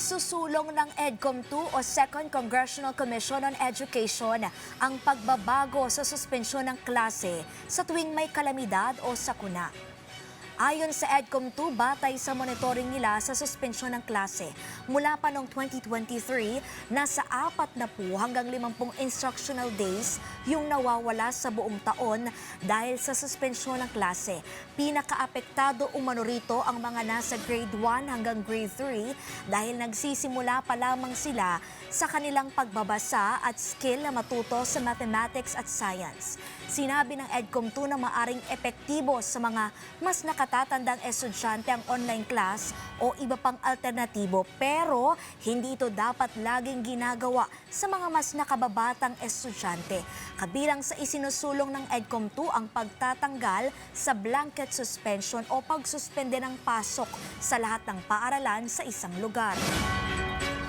Isusulong ng EDCOM-2 o Second Congressional Commission on Education ang pagbabago sa suspensyon ng klase sa tuwing may kalamidad o sakuna. Ayon sa EDCOM-2, batay sa monitoring nila sa suspensyon ng klase, mula pa noong 2023, nasa 40 hanggang 50 instructional days yung nawawala sa buong taon dahil sa suspensyon ng klase. Pinakaapektado umano rito ang mga nasa grade 1 hanggang grade 3 dahil nagsisimula pa lamang sila sa kanilang pagbabasa at skill na matuto sa mathematics at science. Sinabi ng EDCOM-2 na maaring epektibo sa mga mas nakatatandang estudyante ang online class o iba pang alternatibo, pero hindi ito dapat laging ginagawa sa mga mas nakababatang estudyante. Kabilang sa isinusulong ng EDCOM-2 ang pagtatanggal sa blanket suspension o pagsuspende ng pasok sa lahat ng paaralan sa isang lugar.